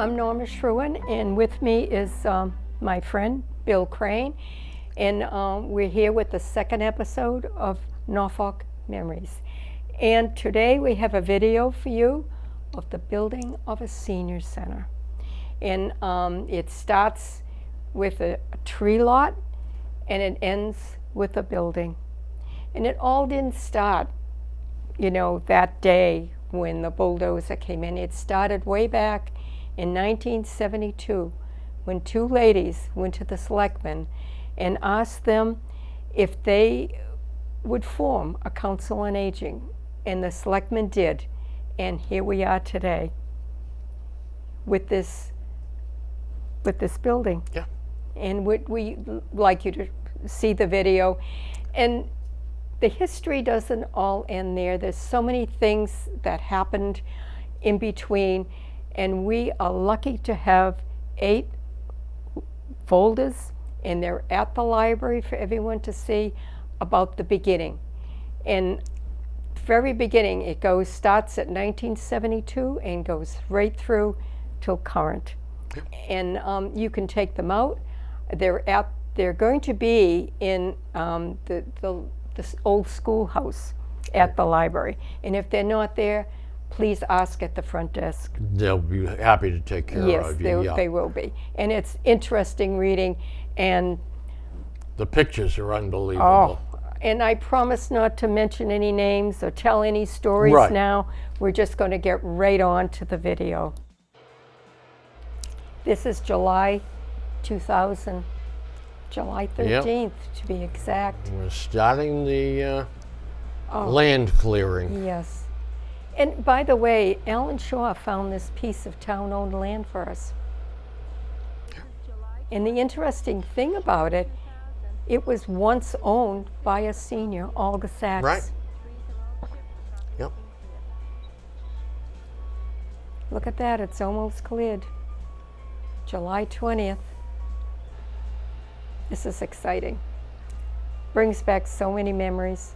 I'm Norma Schruin, and with me is my friend Bill Crane, and we're here with the second episode of Norfolk Memories. And today we have a video for you of the building of a senior center. And it starts with a tree lot, and it ends with a building. And it all didn't start, that day when the bulldozer came in. It started way back in 1972 when two ladies went to the selectmen and asked them if they would form a council on aging. And the selectmen did. And here we are today with this building. Yeah. And we like you to see the video. And the history doesn't all end there. There's so many things that happened in between, and we are lucky to have 8 folders, and they're at the library for everyone to see about the beginning. And very beginning, it starts at 1972 and goes right through till current. Yep. And you can take them out. They're going to be in this old schoolhouse at the library. And if they're not there, please ask at the front desk. They'll be happy to take care of you. Yes, they will be. And it's interesting reading. And the pictures are unbelievable. And I promise not to mention any names or tell any stories now. We're just going to get right on to the video. This is July 2000. July 13th, to be exact. We're starting the land clearing. Yes. And by the way, Alan Shaw found this piece of town-owned land for us. And the interesting thing about it, it was once owned by a senior, Olga Sachs. Right. Yep. Look at that, it's almost cleared. July 20th. This is exciting. Brings back so many memories.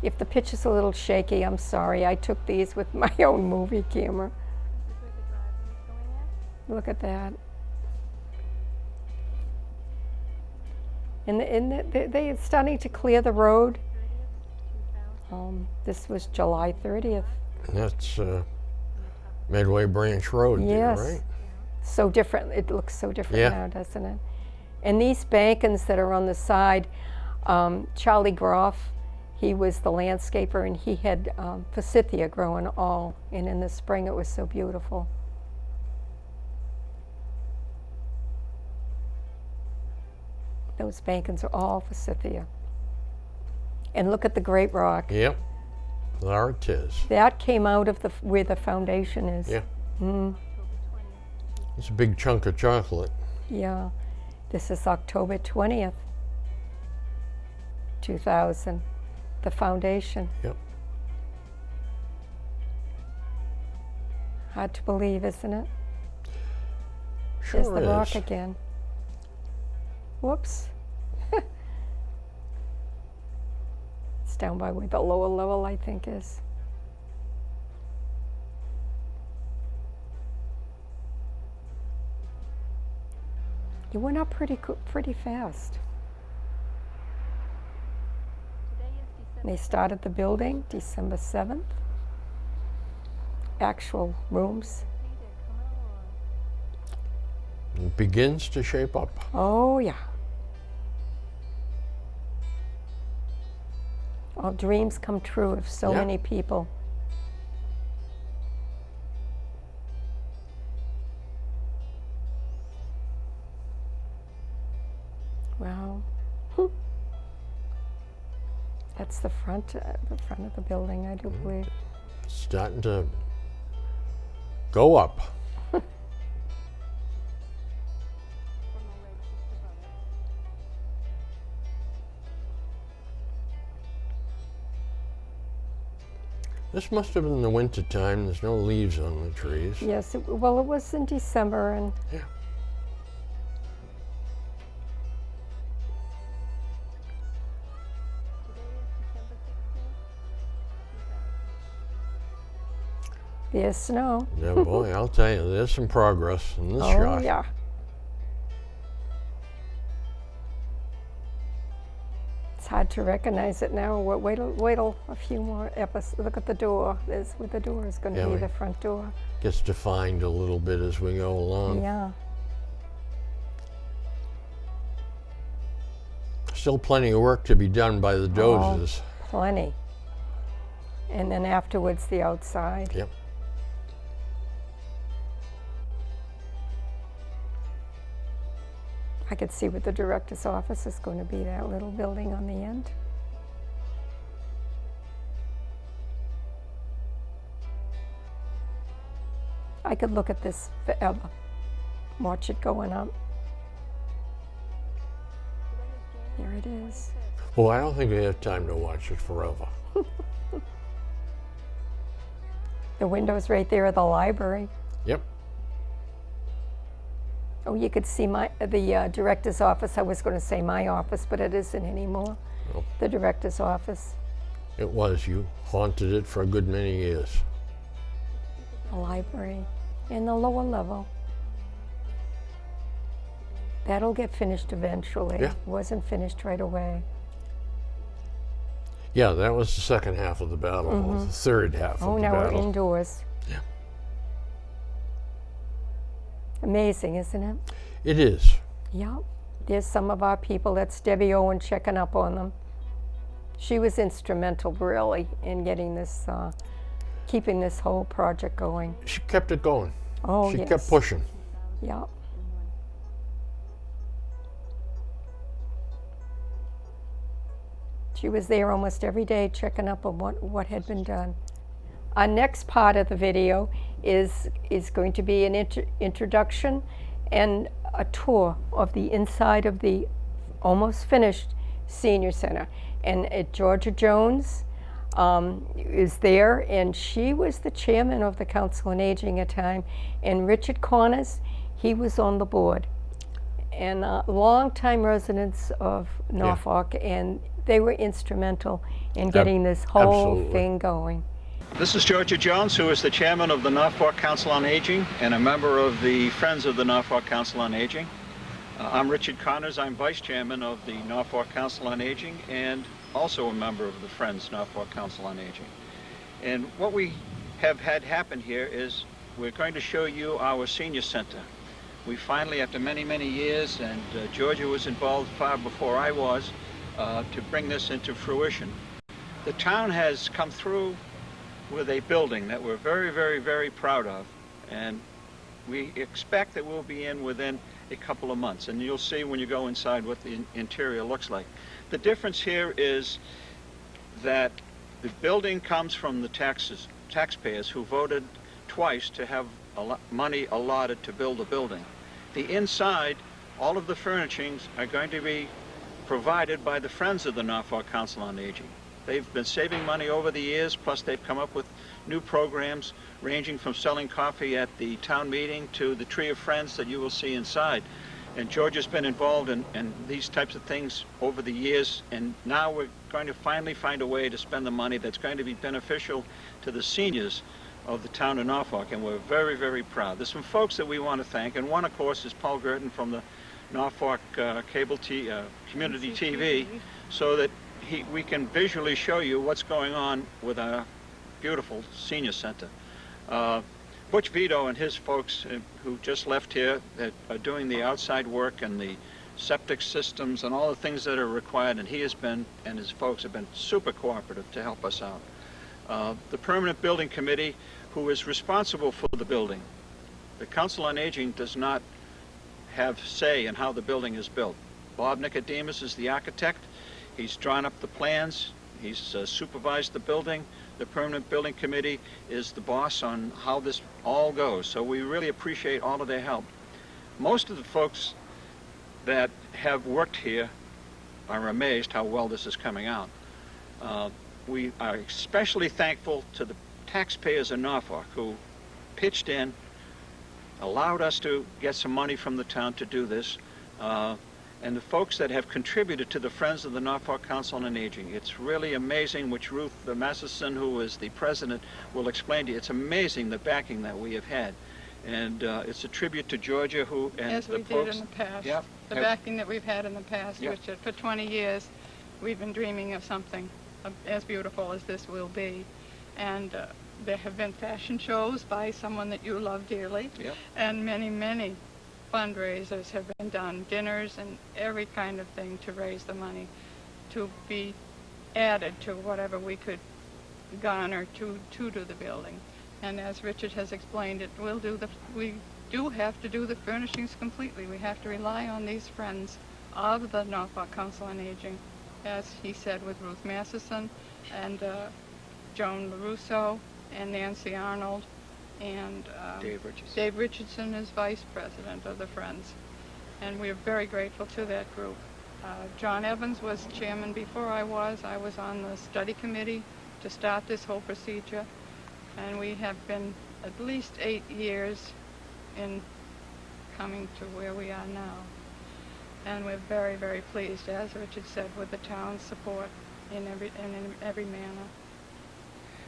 If the picture's a little shaky, I'm sorry. I took these with my own movie camera. Look at that. And they're starting to clear the road. This was July 30th. That's Medway Branch Road. Yes. There, right? So different. It looks so different now, doesn't it? And these bankings that are on the side, Charlie Groff, he was the landscaper, and he had forsythia growing all. And in the spring, it was so beautiful. Those bankings are all forsythia. And look at the Great Rock. Yep. There it is. That came out of where the foundation is. Yeah. It's a big chunk of chocolate. Yeah. This is October 20th, 2000. The foundation. Yep. Hard to believe, isn't it? Sure There's the is. rock again. Whoops. It's down by where the lower level, I think, is. You went up pretty fast. They started the building December 7th. Actual rooms. It begins to shape up. Oh, yeah. All dreams come true of so many people. Wow. That's the front of the building, I do believe. It's starting to go up. This must have been the winter time. There's no leaves on the trees. Yes, well, it was in December, and Yeah. There's snow. Yeah, boy, I'll tell you, there's some progress in this Oh, shot. yeah. It's hard to recognize it now. Wait till a few more episodes. Look at the door. There's where the door is going to Yeah, be, the front door. Gets defined a little bit as we go along. Yeah. Still plenty of work to be done by the dozers. Plenty. And then afterwards, the outside. Yep. I could see what the director's office is going to be, that little building on the end. I could look at this forever, watch it going up. There it is. Well, I don't think we have time to watch it forever. The window's right there at the library. Yep. Oh, you could see the director's office. I was going to say my office, but it isn't anymore. Well, The director's office, it was. You haunted it for a good many years. the library, and the lower level. That'll get finished eventually. Yeah. It wasn't finished right away. Yeah, that was the second half of the battle, or the third half Oh, of the now we're battle. indoors. Yeah. Amazing, isn't it? It is. Yeah. There's some of our people. That's Debbie Owen checking up on them. She was instrumental, really, in getting this, keeping this whole project going. She kept it going. Oh, She yes. kept pushing. Yeah. She was there almost every day checking up on what had been done. Our next part of the video is going to be an introduction and a tour of the inside of the almost finished senior center. And Georgia Jones is there, and she was the chairman of the Council on Aging at the time. And Richard Connors, he was on the board. And longtime residents of Norfolk, and they were instrumental in getting this whole Absolutely. thing going. This is Georgia Jones, who is the chairman of the Norfolk Council on Aging and a member of the Friends of the Norfolk Council on Aging. I'm Richard Connors. I'm vice chairman of the Norfolk Council on Aging and also a member of the Friends Norfolk Council on Aging. And what we have had happen here is we're going to show you our senior center. We finally, after many, many years, and Georgia was involved far before I was, to bring this into fruition. The town has come through with a building that we're very, very, very proud of, and we expect that we'll be in within a couple of months, and you'll see when you go inside what the interior looks like. The difference here is that the building comes from the taxpayers who voted twice to have money allotted to build a building. The inside, all of the furnishings are going to be provided by the Friends of the Norfolk Council on Aging. They've been saving money over the years, plus they've come up with new programs ranging from selling coffee at the town meeting to the Tree of Friends that you will see inside. And Georgia's been involved in these types of things over the years, and now we're going to finally find a way to spend the money that's going to be beneficial to the seniors of the town of Norfolk, and we're very, very proud. There's some folks that we want to thank, and one, of course, is Paul Gerton from the Norfolk Community TV, so that we can visually show you what's going on with our beautiful senior center. Butch Vito and his folks who just left here that are doing the outside work and the septic systems and all the things that are required, and he has been, and his folks have been super cooperative to help us out. The Permanent Building Committee, who is responsible for the building. The Council on Aging does not have say in how the building is built. Bob Nicodemus is the architect. He's drawn up the plans. He's supervised the building. The Permanent Building Committee is the boss on how this all goes. So we really appreciate all of their help. Most of the folks that have worked here are amazed how well this is coming out. We are especially thankful to the taxpayers in Norfolk who pitched in, allowed us to get some money from the town to do this. and the folks that have contributed to the Friends of the Norfolk Council on Aging. It's really amazing, which Ruth Masterson, who is the president, will explain to you. It's amazing the backing that we have had. And it's a tribute to Georgia, who and as the we folks. did in the past. Yep. The backing that we've had in the past, Yep. which for 20 years we've been dreaming of something as beautiful as this will be. And there have been fashion shows by someone that you love dearly. Yep. And many, many fundraisers have been done, dinners and every kind of thing to raise the money to be added to whatever we could garner to do the building. And as Richard has explained, we do have to do the furnishings completely. We have to rely on these friends of the Norfolk Council on Aging, as he said, with Ruth Masterson and Joan LaRusso and Nancy Arnold and Dave Richardson is vice president of the Friends. And we are very grateful to that group. John Evans was chairman before I was. I was on the study committee to start this whole procedure. And we have been at least 8 years in coming to where we are now. And we're very, very pleased, as Richard said, with the town's support in every manner.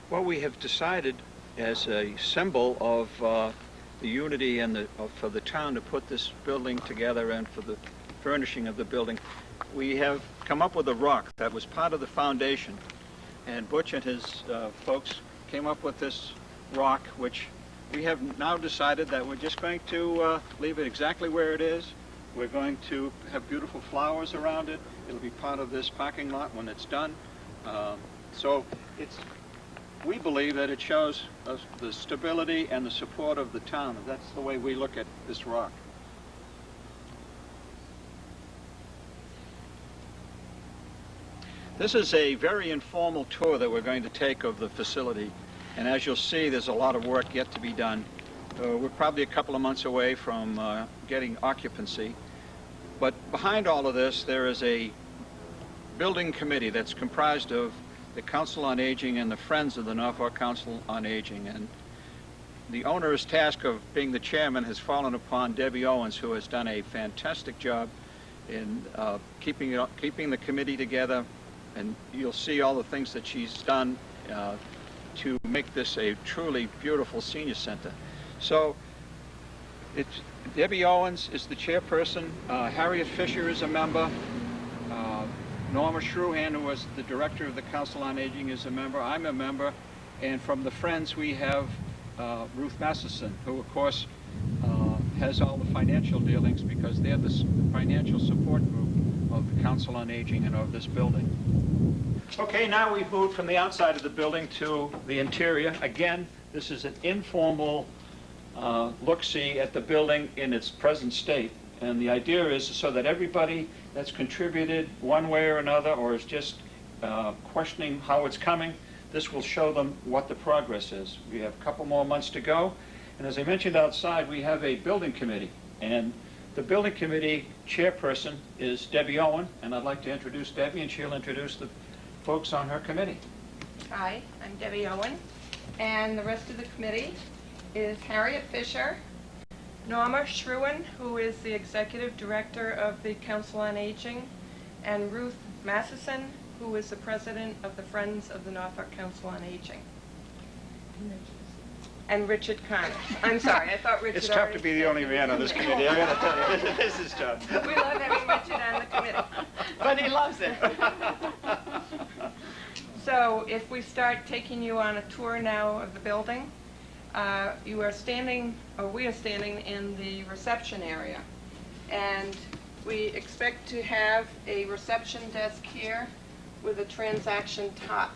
Well, we have decided as a symbol of the unity and for the town to put this building together and for the furnishing of the building, we have come up with a rock that was part of the foundation. And Butch and his folks came up with this rock, which we have now decided that we're just going to leave it exactly where it is. We're going to have beautiful flowers around it. It'll be part of this parking lot when it's done. So we believe that it shows us the stability and the support of the town. That's the way we look at this rock. This is a very informal tour that we're going to take of the facility. And as you'll see, there's a lot of work yet to be done. We're probably a couple of months away from getting occupancy. But behind all of this, there is a building committee that's comprised of the Council on Aging and the Friends of the Norfolk Council on Aging. And the onerous task of being the chairman has fallen upon Debbie Owens, who has done a fantastic job in keeping the committee together. And you'll see all the things that she's done to make this a truly beautiful senior center. So Debbie Owens is the chairperson. Harriet Fisher is a member. Norma Shruhan, who was the director of the Council on Aging, is a member. I'm a member. And from the Friends, we have Ruth Masterson, who, of course, has all the financial dealings because they're the financial support group of the Council on Aging and of this building. Okay, now we've moved from the outside of the building to the interior. Again, this is an informal look-see at the building in its present state. And the idea is so that everybody that's contributed one way or another or is just questioning how it's coming, this will show them what the progress is. We have a couple more months to go. And as I mentioned outside, we have a building committee. And the building committee chairperson is Debbie Owen. And I'd like to introduce Debbie, and she'll introduce the folks on her committee. Hi, I'm Debbie Owen. And the rest of the committee is Harriet Fisher, Norma Shruhan, who is the Executive Director of the Council on Aging, and Ruth Masterson, who is the President of the Friends of the Norfolk Council on Aging. And Richard Connors. I'm sorry, I thought Richard It's tough to be the only man on this committee. I gotta tell you, this is tough. We love having Richard on the committee. But he loves it. So if we start taking you on a tour now of the building, we are standing in the reception area. And we expect to have a reception desk here with a transaction top.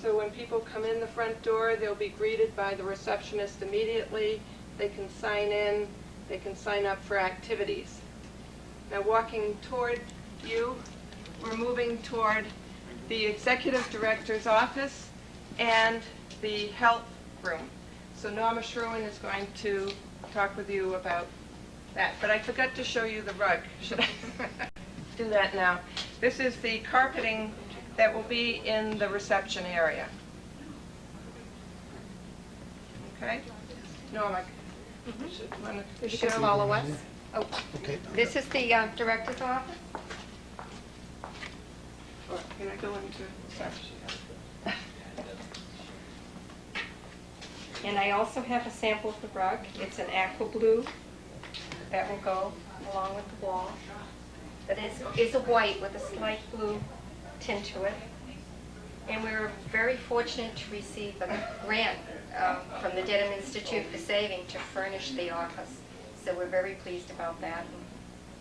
So when people come in the front door, they'll be greeted by the receptionist immediately. They can sign in, they can sign up for activities. Now walking toward you, we're moving toward the executive director's office and the health room. So Norma Shruhan is going to talk with you about that. But I forgot to show you the rug. Should I do that now? This is the carpeting that will be in the reception area. Okay? Norma, You should follow us. Oh, Okay. this is the director's office. Or can I go into reception? And I also have a sample of the rug. It's an aqua blue that will go along with the wall. That is a white with a slight blue tint to it. And we were very fortunate to receive a grant from the Dedham Institute for Saving to furnish the office. So we're very pleased about that.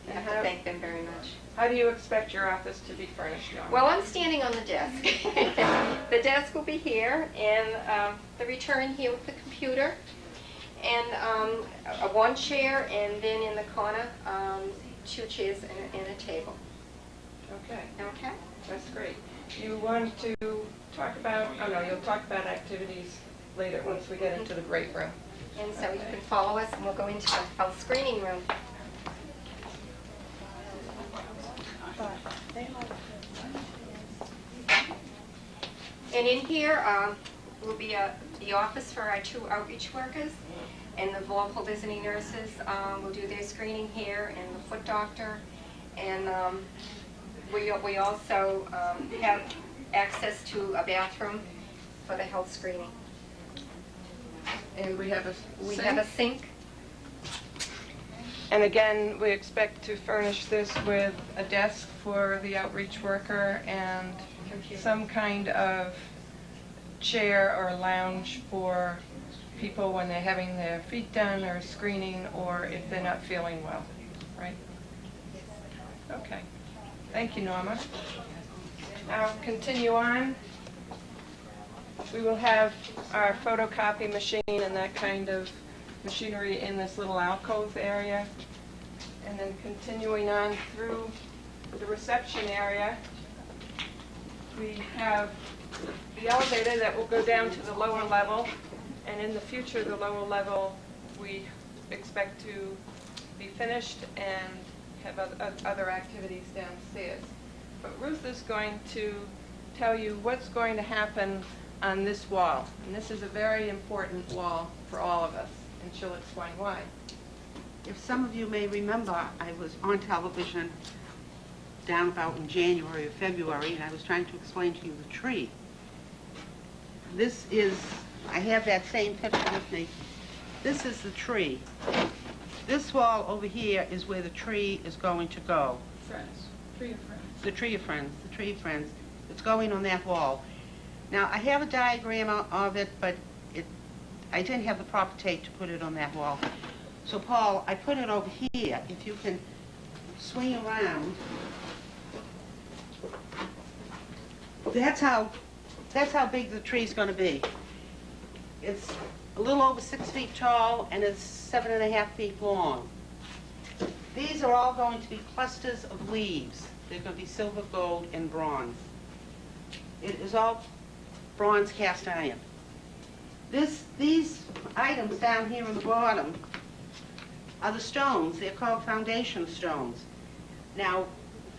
And I have to thank them very much. How do you expect your office to be furnished, Dawn? Well, I'm standing on the desk. The desk will be here, and the return here with the computer, and one chair, and then in the corner, 2 chairs and a table. Okay, Okay? that's great. You want to talk about, oh no, you'll talk about activities later once we get into the great room. And so you can follow us, and we'll go into our screening room. And in here will be the office for our 2 outreach workers, and the local visiting nurses will do their screening here, and the foot doctor. And we also have access to a bathroom for the health screening. And we have a We sink. have a sink. And again, we expect to furnish this with a desk for the outreach worker and some kind of chair or lounge for people when they're having their feet done or screening, or if they're not feeling well, right? Okay. Thank you, Norma. Now, continue on. We will have our photocopy machine and that kind of machinery in this little alcove area. And then continuing on through the reception area, we have the elevator that will go down to the lower level. And in the future, the lower level, we expect to be finished and have other activities downstairs. But Ruth is going to tell you what's going to happen on this wall. And this is a very important wall for all of us, and she'll explain why. If some of you may remember, I was on television down about in January or February, and I was trying to explain to you the tree. This is, I have that same picture with me. This is the tree. This wall over here is where the tree is going to go. Friends, tree of friends. The tree of friends, the tree of friends. It's going on that wall. Now, I have a diagram of it, but I didn't have the proper tape to put it on that wall. So, Paul, I put it over here. If you can swing around. That's how big the tree's going to be. It's a little over 6 feet tall, and it's 7.5 feet long. These are all going to be clusters of leaves. They're going to be silver, gold, and bronze. It is all bronze cast iron. These items down here on the bottom are the stones. They're called foundation stones. Now,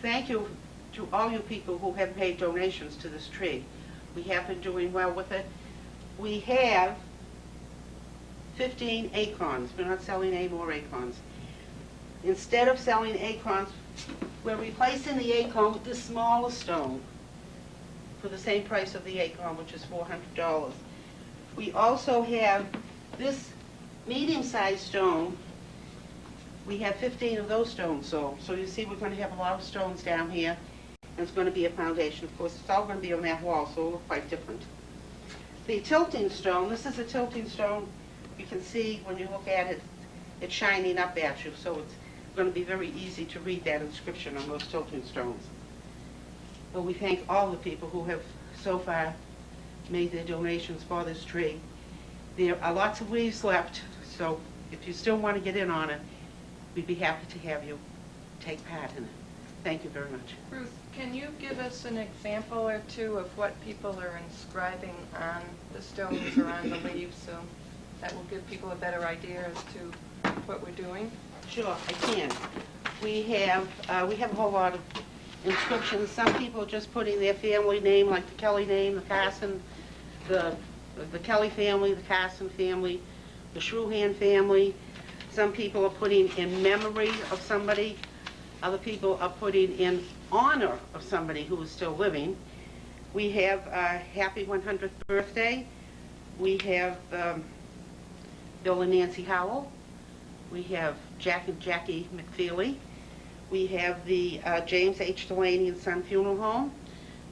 thank you to all you people who have made donations to this tree. We have been doing well with it. We have 15 acorns. We're not selling any more acorns. Instead of selling acorns, we're replacing the acorn with this smaller stone for the same price of the acorn, which is $400. We also have this medium-sized stone. We have 15 of those stones sold. So you see we're going to have a lot of stones down here, and it's going to be a foundation. Of course, it's all going to be on that wall, so it'll look quite different. The tilting stone, this is a tilting stone. You can see when you look at it, it's shining up at you, so it's going to be very easy to read that inscription on those tilting stones. But we thank all the people who have so far made their donations for this tree. There are lots of leaves left, so if you still want to get in on it, we'd be happy to have you take part in it. Thank you very much. Ruth, can you give us an example or two of what people are inscribing on the stones or on the leaves, so that will give people a better idea as to what we're doing? Sure, I can. We have a whole lot of inscriptions. Some people are just putting their family name, like the Kelly name, the Carson, the Kelly family, the Carson family, the Shruhan family. Some people are putting in memory of somebody. Other people are putting in honor of somebody who is still living. We have a happy 100th birthday. We have Bill and Nancy Howell. We have Jack and Jackie McFeely. We have the James H. Delaney and Son Funeral Home.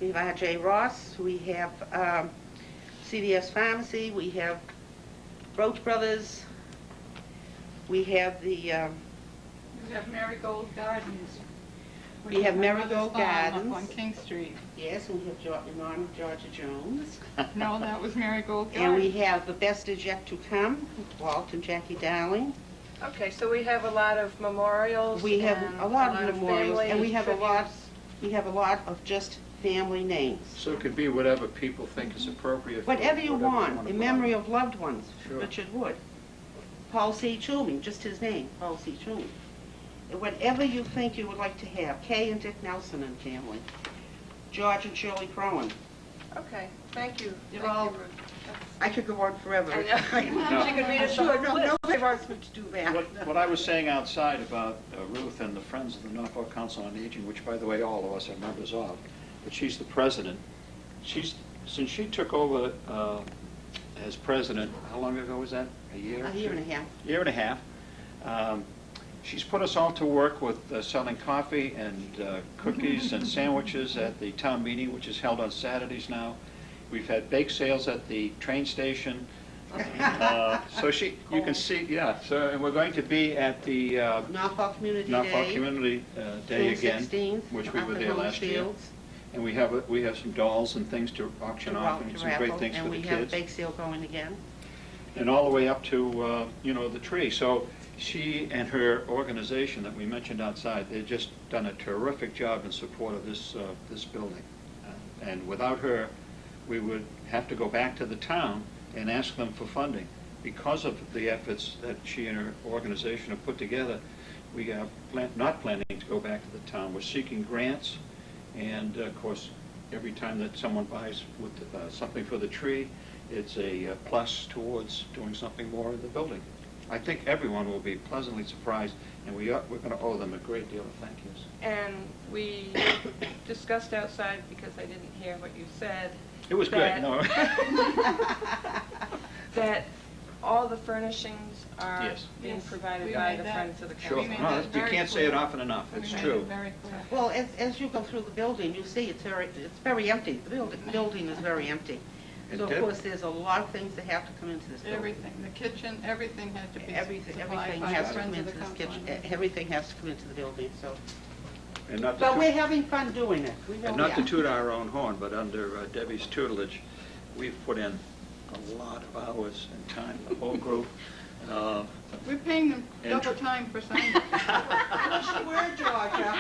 We have R.J. Ross. We have CVS Pharmacy. We have Roach Brothers. We have the... We have Marigold Gardens. We have My Marigold mother's farm Gardens. Up on King Street. Yes, and we have Norma Georgia Jones. No, that was Marigold And we Gardens. have The Best Is Yet to Come, Walt and Jackie Dowling. Okay, so we have a lot of memorials. We have and a lot of memorials, family and we have a lot tributes. of just family names. So it could be whatever people think is appropriate. for Whatever you want, wanna in put memory on. of loved ones. Sure. Richard Wood. Paul C. Toomey, just his name, Paul C. Toomey. Whatever you think you would like to have. Kay and Dick Nelson and family. George and Shirley Crowan. Okay, thank you. They're Thank all- you, Ruth. I could go on forever. I know. She could read us the Sure, whole no, list. nobody wants me to do that. What I was saying outside about Ruth and the Friends of the Norfolk Council on Aging, which by the way, all of us are members of, but she's the president. Since she took over as president, how long ago was that? A year? A year and a half. Year and a half. She's put us all to work with selling coffee and cookies and sandwiches at the town meeting, which is held on Saturdays now. We've had bake sales at the train station. So you can see, yeah, so, and we're going to be at the Norfolk Community Day. Norfolk Community Day June again, 16th, which we up were at there Holmes last year. Fields, And we have some dolls and things to auction off and to some great raffle, things for and the we have a kids. bake sale going again. And all the way up to, the tree. So she and her organization that we mentioned outside, they've just done a terrific job in support of this building. And without her, we would have to go back to the town and ask them for funding. Because of the efforts that she and her organization have put together, we are not planning to go back to the town. We're seeking grants, and of course, every time that someone buys with something for the tree, it's a plus towards doing something more in the building. I think everyone will be pleasantly surprised, and we're going to owe them a great deal of thank yous. And we discussed outside, because I didn't hear what you said. It was good, that- no? That all the furnishings are Yes. being Yes, provided we by made the that. Friends of the Sure. We Council. made No, that you very can't say it clear. often enough. We It's made true. it very clear. Well, as you go through the building, you see it's very empty. The building is very empty. And So of Deb- course, there's a lot of things that have to come into this building. Everything, the kitchen, everything had to be Everything supplied by has the to come Friends of into the this Council on kitchen. Aging. Everything has to come into the building, so. And not to But toot- we're having fun doing it. We And really not to are. toot our own horn, but under Debbie's tutelage, we've put in a lot of hours and time, the whole group. We're paying them And double time for Sunday. Where, Georgia?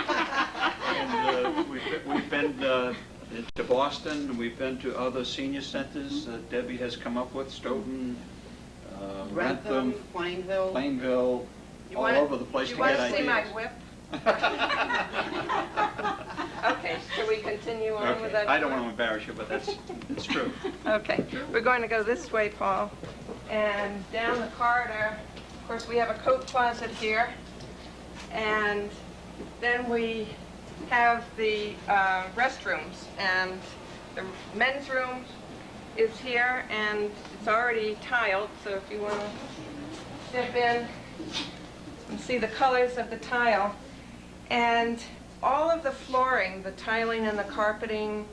And we've been to Boston, and we've been to other senior centers Debbie has come up with, Stoughton, Rentham, Rentham, Plainville. Plainville, You all wanna- over the place to You get want to see my ideas. whip? Okay, shall we continue on with Okay, that? I don't want to embarrass you, but it's true. Okay, we're going to go this way, Paul, and down the corridor. Of course, we have a coat closet here, and then we have the restrooms, and the men's room is here, and it's already tiled, so if you want to step in and see the colors of the tile. And all of the flooring, the tiling and the carpeting,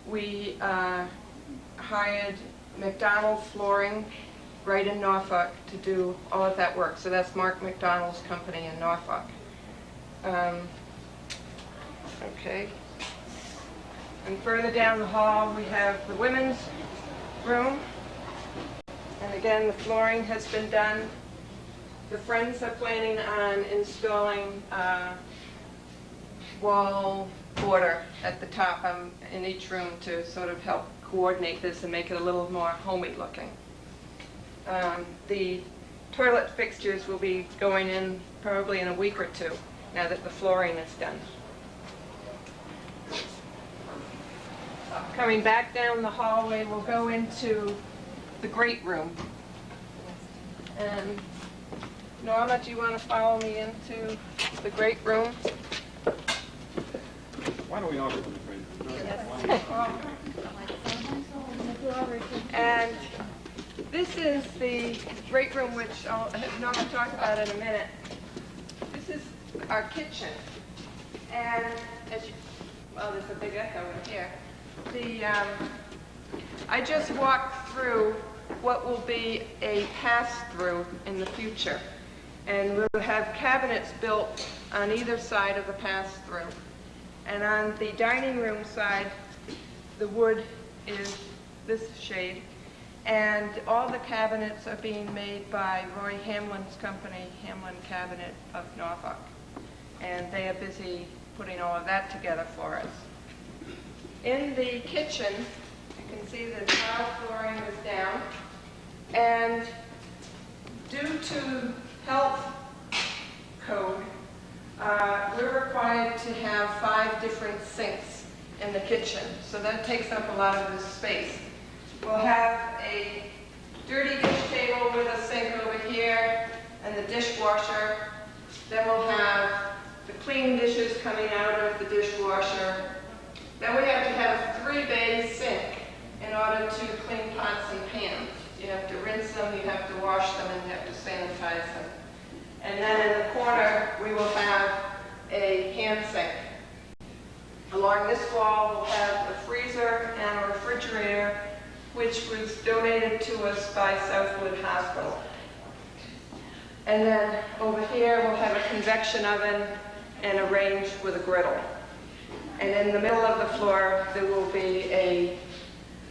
we hired McDonald Flooring right in Norfolk to do all of that work. So that's Mark McDonald's company in Norfolk. Okay. And further down the hall, we have the women's room. And again, the flooring has been done. The Friends are planning on installing wall border at the top in each room to sort of help coordinate this and make it a little more homey looking. The toilet fixtures will be going in probably in a week or two, now that the flooring is done. Coming back down the hallway, we'll go into the great room. And Norma, do you want to follow me into the great room? Why don't we all go to the break? And this is the great room, which I'll have Norma talk about in a minute. This is our kitchen. And as you, well, there's a big echo in here. I just walked through what will be a pass-through in the future. And we'll have cabinets built on either side of the pass-through. And on the dining room side, the wood is this shade. And all the cabinets are being made by Roy Hamlin's company, Hamlin Cabinet of Norfolk. And they are busy putting all of that together for us. In the kitchen, you can see the tile flooring is down. And due to health code, we're required to have 5 different sinks in the kitchen. So that takes up a lot of this space. We'll have a dirty dish table with a sink over here and the dishwasher. Then we'll have the clean dishes coming out of the dishwasher. Then we have to have a 3-bay sink in order to clean pots and pans. You have to rinse them, you have to wash them, and you have to sanitize them. And then in the corner, we will have a hand sink. Along this wall, we'll have a freezer and a refrigerator, which was donated to us by Southwood Hospital. And then over here, we'll have a convection oven and a range with a griddle. And in the middle of the floor, there will be a,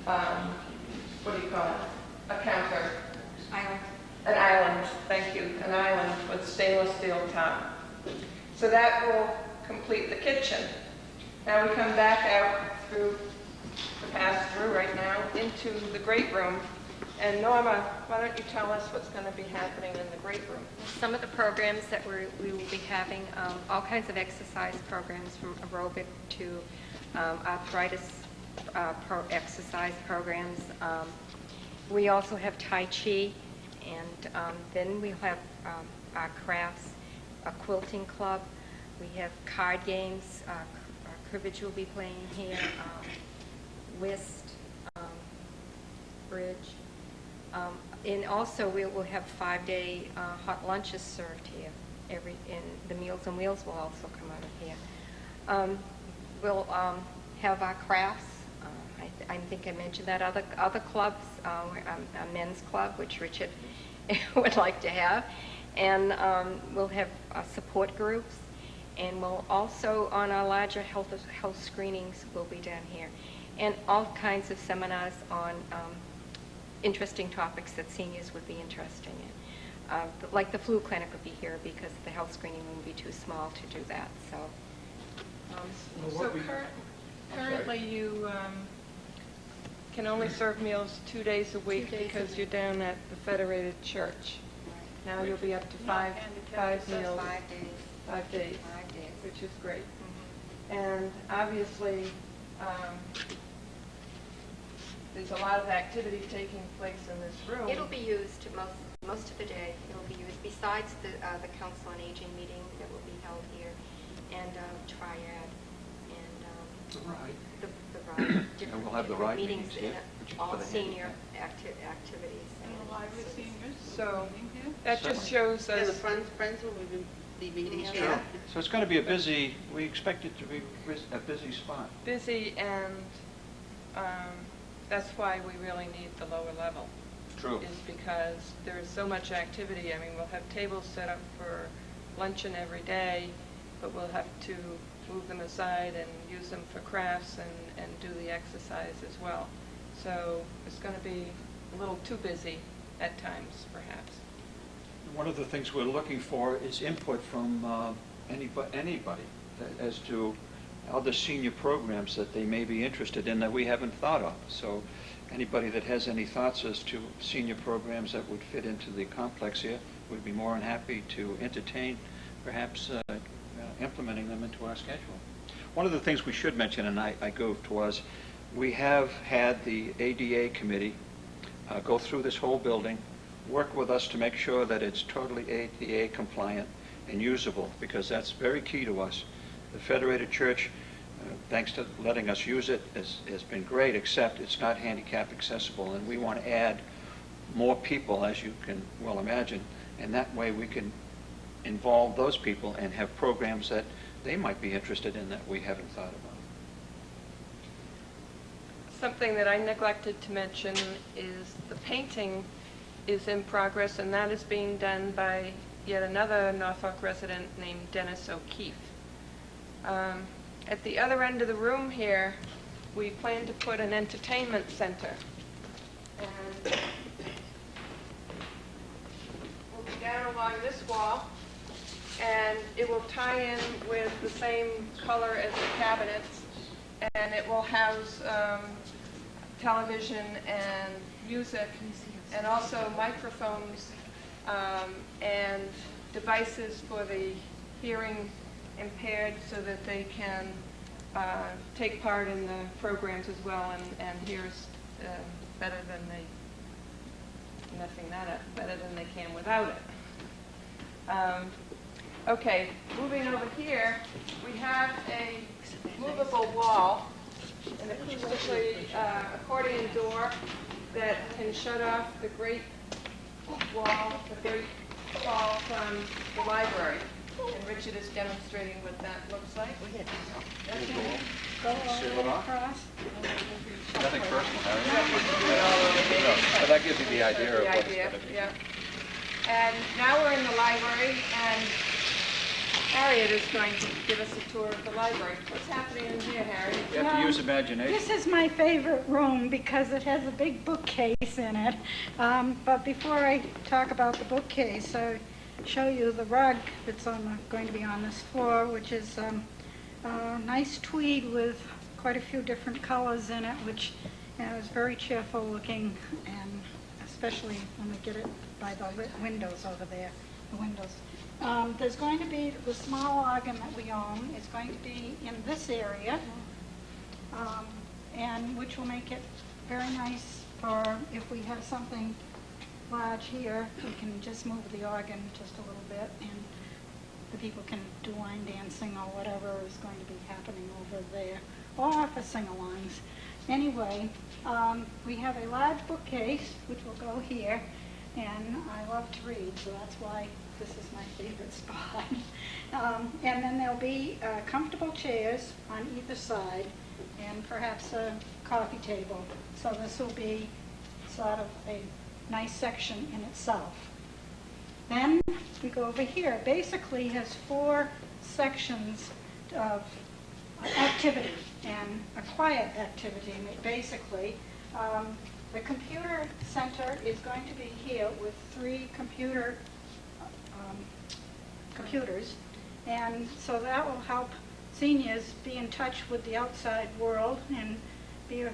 what do you call it? A counter. Island. An island, thank you, an island with stainless steel top. So that will complete the kitchen. Now we come back out through the pass-through right now into the great room. And Norma, why don't you tell us what's going to be happening in the great room? Some of the programs that we will be having, all kinds of exercise programs from aerobic to arthritis exercise programs. We also have Tai Chi, and then we'll have our crafts, a quilting club. We have card games. Cribbage will be playing here, whist, bridge. And also we will have 5-day hot lunches served here. And the Meals on Wheels will also come out of here. We'll have our crafts. I think I mentioned that other clubs, a men's club, which Richard would like to have, and we'll have support groups, and we'll also, on our larger health screenings, will be down here, and all kinds of seminars on interesting topics that seniors would be interested in. Like the flu clinic would be here because the health screening room would be too small to do that. So, Currently you can only serve meals 2 days a week because you're down at the Federated Church. Now you'll be up to five meals. 5 days. 5 days. 5 days. Which is great. And obviously, there's a lot of activity taking place in this room. It'll be used most of the day. It will be used besides the Council on Aging meeting that will be held here, and Triad, and the ride. And we'll have the ride meetings meetings here, and which is all for the senior handicapped. activities. And live with seniors. So meeting here. that just shows And the us, friends will be meeting Yeah. here. So it's going to be a busy, we expect it to be a busy spot. busy, and that's why we really need the lower level. True. Is because there is so much activity. I mean, we'll have tables set up for luncheon every day, but we'll have to move them aside and use them for crafts and do the exercise as well. So it's going to be a little too busy at times, perhaps. One of the things we're looking for is input from anybody as to other senior programs that they may be interested in that we haven't thought of. So anybody that has any thoughts as to senior programs that would fit into the complex here, would be more than happy to entertain perhaps implementing them into our schedule. One of the things we should mention, and I go towards, we have had the ADA committee go through this whole building, work with us to make sure that it's totally ADA compliant and usable, because that's very key to us. The Federated Church, thanks to letting us use it, has been great, except it's not handicap accessible, and we want to add more people, as you can well imagine, and that way we can involve those people and have programs that they might be interested in that we haven't thought about. Something that I neglected to mention is the painting is in progress, and that is being done by yet another Norfolk resident named Dennis O'Keefe. At the other end of the room here, we plan to put an entertainment center. And we'll be down along this wall, and it will tie in with the same color as the cabinets, and it will house television and music, and also microphones and devices for the hearing impaired, so that they can take part in the programs as well and hear better than they, messing that up, better than they can without it. Okay, moving over here, we have a movable wall, an acoustically accordion door that can shut off the great wall, the great hall from the library. And Richard is demonstrating what that looks like. Seal it off? Nothing personal, You Harry. don't have to do it all over here. But that gives you the idea of The what it's idea, going to be. yeah. And now we're in the library, and Harriet is going to give us a tour of the library. What's happening in here, Harriet? You have to use imagination. This is my favorite room because it has a big bookcase in it. But before I talk about the bookcase, I show you the rug that's going to be on this floor, which is nice tweed with quite a few different colors in it, which is very cheerful looking, and especially when we get it by the windows over there, the windows. There's going to be the small organ that we own. It's going to be in this area, and which will make it very nice for if we have something large here, we can just move the organ just a little bit, and the people can do line dancing or whatever is going to be happening over there, or for sing-alongs. Anyway, we have a large bookcase, which will go here, and I love to read, so that's why this is my favorite spot. And then there'll be comfortable chairs on either side, and perhaps a coffee table. So this will be sort of a nice section in itself. Then we go over here. It basically has 4 sections of activity, and a quiet activity, basically. The computer center is going to be here with 3 computers, and so that will help seniors be in touch with the outside world and be a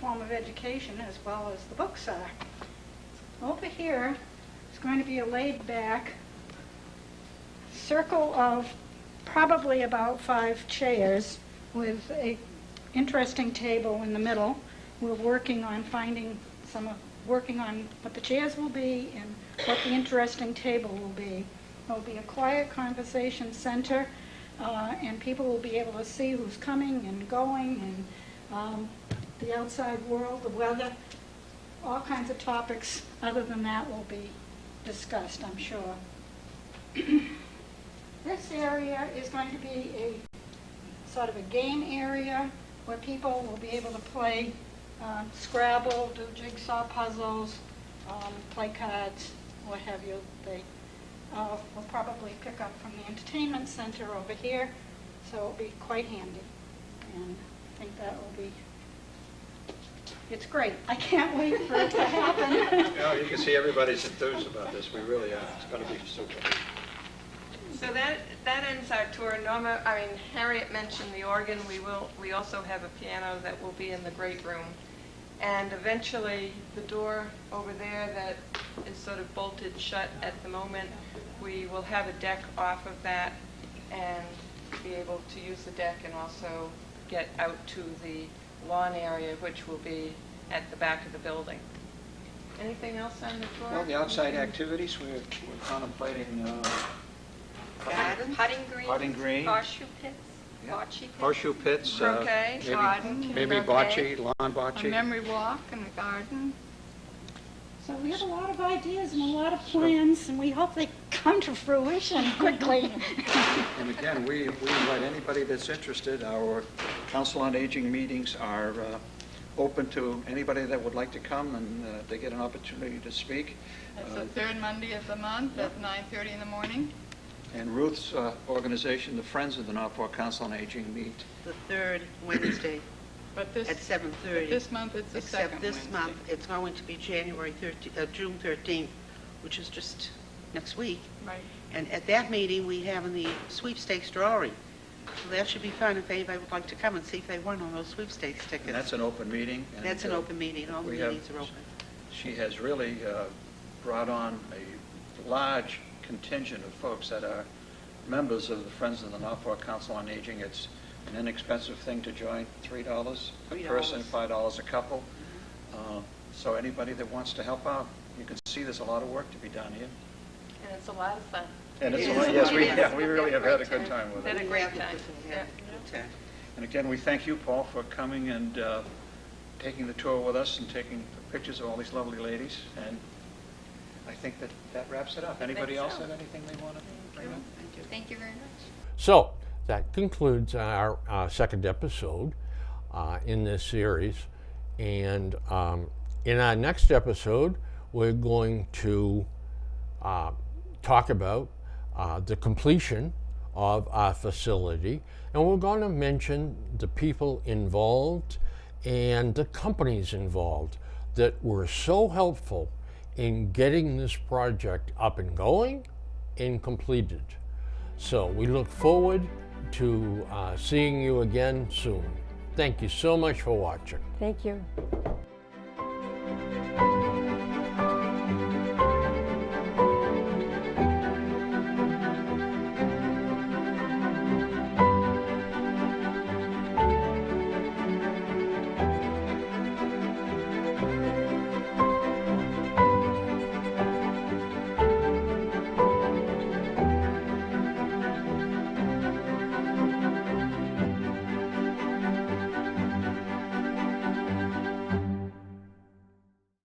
form of education as well as the books are. Over here is going to be a laid-back circle of probably about 5 chairs with a interesting table in the middle. We're working on working on what the chairs will be and what the interesting table will be. There'll be a quiet conversation center, and people will be able to see who's coming and going, and the outside world, the weather, all kinds of topics other than that will be discussed, I'm sure. This area is going to be a sort of a game area where people will be able to play Scrabble, do jigsaw puzzles, play cards, what have you. They will probably pick up from the entertainment center over here, so it'll be quite handy. And I think that will be, it's great. I can't wait for it to happen. You can see everybody's enthused about this. We really are. It's going to be super. So that ends our tour. Harriet mentioned the organ. We also have a piano that will be in the great room. And eventually the door over there that is sort of bolted shut at the moment, we will have a deck off of that and be able to use the deck and also get out to the lawn area, which will be at the back of the building. Anything else on the tour? Well, the outside activities, we're contemplating Garden? Putting green. Putting green. Horseshoe pits. Yeah. Bocce pits. horseshoe pits. Croquet, maybe- garden, Maybe croquet. bocce, lawn A bocce. memory walk in the garden. So we have a lot of ideas and a lot of plans, and we hope they come to fruition quickly. And again, we invite anybody that's interested. Our Council on Aging meetings are open to anybody that would like to come, and they get an opportunity to speak. It's the third Monday of the month at 9:30 in the morning. And Ruth's organization, the Friends of the Norfolk Council on Aging, meet. The third Wednesday But this, at 7:30. this month it's the second Except this Wednesday. month, it's going to be June 13th, which is just next week. Right. And at that meeting, we have the sweepstakes drawing. So that should be fun if anybody would like to come and see if they won on those sweepstakes tickets. And that's an open meeting. And, That's an open meeting. All the we have- meetings are open. She has really brought on a large contingent of folks that are members of the Friends of the Norfolk Council on Aging. It's an inexpensive thing to join, $3 a person, $5 a couple. So anybody that wants to help out, you can see there's a lot of work to be done here. And it's a lot of fun. And it's It a is lot, a yes, lot we, of yeah, fun. we really have had a good time with Had it. a We're great glad that time. this will Yeah. happen. Good time. And again, we thank you, Paul, for coming and taking the tour with us and taking pictures of all these lovely ladies. And I think that wraps it up. Anybody else so. have anything they want to bring up? Thank you very much. So that concludes our second episode in this series. And in our next episode, we're going to talk about the completion of our facility. And we're going to mention the people involved and the companies involved that were so helpful in getting this project up and going and completed. So we look forward to seeing you again soon. Thank you so much for watching. Thank you.